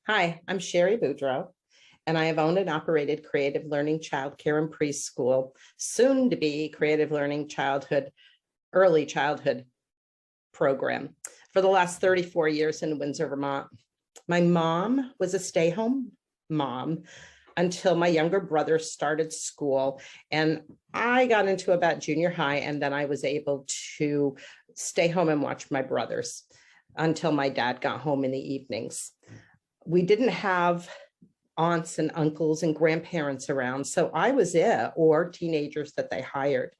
Hi, I'm Sherry Boudro, and I have owned and operated Creative Learning Childcare and Preschool, soon to be Creative Learning Early Childhood program for the last 34 years in Windsor, Vermont. My mom was a stay-home mom until my younger brother started school, and I got into about junior high, and then I was able to stay home and watch my brothers until my dad got home in the evenings. We didn't have aunts and uncles and grandparents around, so I was it, or teenagers that they hired.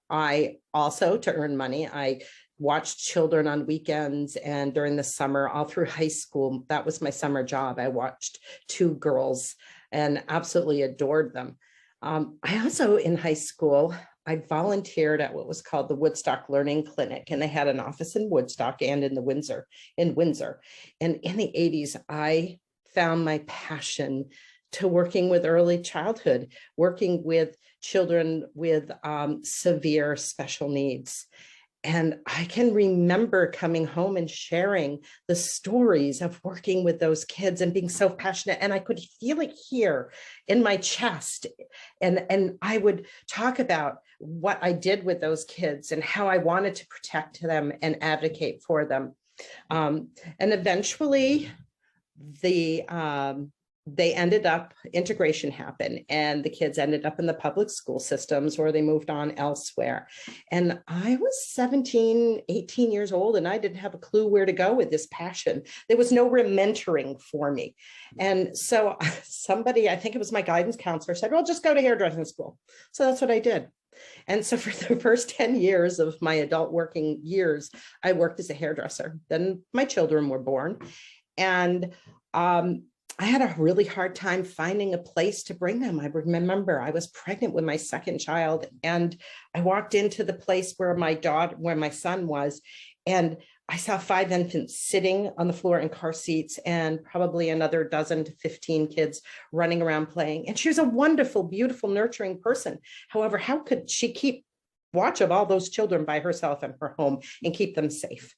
I also, to earn money, I watched children on weekends and during the summer, all through high school. That was my summer job. I watched two girls and absolutely adored them. I also, in high school, I volunteered at what was called the Woodstock Learning Clinic, and they had an office in Woodstock and in Windsor. And in the 80s, I found my passion to working with early childhood, working with children with severe special needs. And I can remember coming home and sharing the stories of working with those kids and being so passionate. And I could feel it here in my chest. And I would talk about what I did with those kids and how I wanted to protect them and advocate for them. And eventually, they ended up, integration happened, and the kids ended up in the public school systems, or they moved on elsewhere. And I was 17, 18 years old, and I didn't have a clue where to go with this passion. There was no mentoring for me. And so somebody, I think it was my guidance counselor, said, well, just go to hairdressing school. So that's what I did. And so for the first 10 years of my adult working years, I worked as a hairdresser. Then my children were born. And I had a really hard time finding a place to bring them. I remember I was pregnant with my second child, and I walked into the place where my son was, and I saw 5 infants sitting on the floor in car seats, and probably another dozen to 15 kids running around playing. And she was a wonderful, beautiful, nurturing person. However, how could she keep watch of all those children by herself in her home and keep them safe?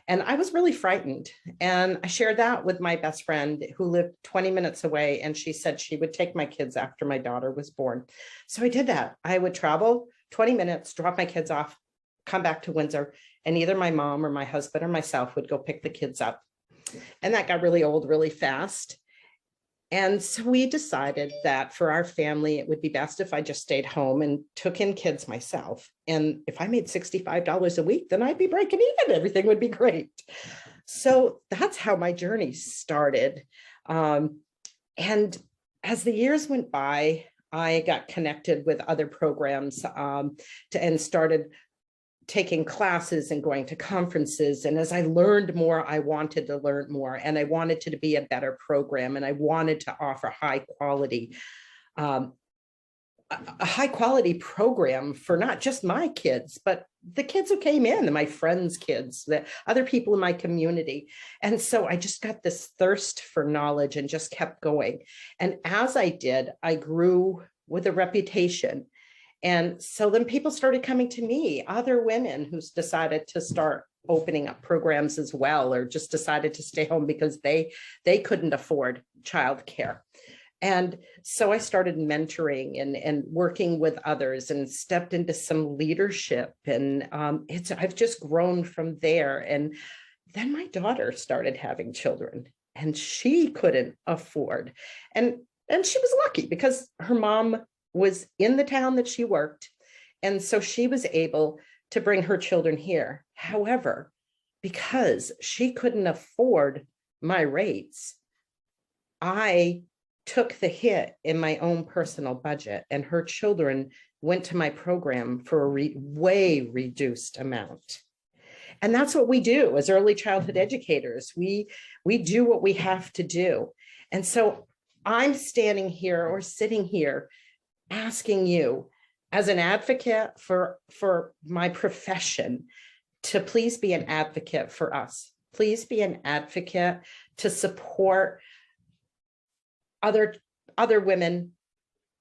And I was really frightened. And I shared that with my best friend who lived 20 minutes away. And she said she would take my kids after my daughter was born. So I did that. I would travel 20 minutes, drop my kids off, come back to Windsor, and either my mom or my husband or myself would go pick the kids up. And that got really old really fast. And so we decided that for our family, it would be best if I just stayed home and took in kids myself. And if I made $65 a week, then I'd be breaking even. Everything would be great. So that's how my journey started. And as the years went by, I got connected with other programs and started taking classes and going to conferences. And as I learned more, I wanted to learn more, and I wanted to be a better program, and I wanted to offer a high quality program for not just my kids, but the kids who came in, my friends' kids, the other people in my community. And so I just got this thirst for knowledge and just kept going. And as I did, I grew with a reputation. And so then people started coming to me, other women who decided to start opening up programs as well, or just decided to stay home because they couldn't afford childcare. And so I started mentoring and working with others and stepped into some leadership. And I've just grown from there. And then my daughter started having children, and she couldn't afford. And she was lucky because her mom was in the town that she worked. And so she was able to bring her children here. However, because she couldn't afford my rates, I took the hit in my own personal budget, and her children went to my program for a way reduced amount. And that's what we do as early childhood educators. We do what we have to do. And so I'm standing here or sitting here asking you as an advocate for my profession to please be an advocate for us. Please be an advocate to support other women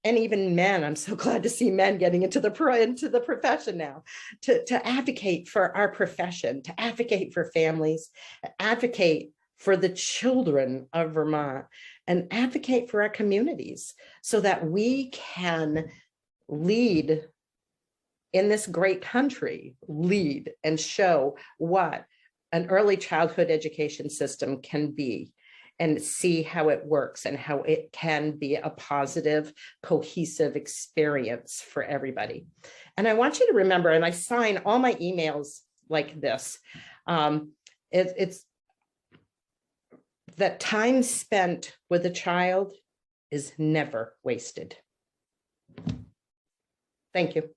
and even men. I'm so glad to see men getting into the profession now, to advocate for our profession, to advocate for families, advocate for the children of Vermont and advocate for our communities so that we can lead in this great country, lead and show what an early childhood education system can be, and see how it works and how it can be a positive, cohesive experience for everybody. And I want you to remember, and I sign all my emails like this, it's that time spent with a child is never wasted. Thank you.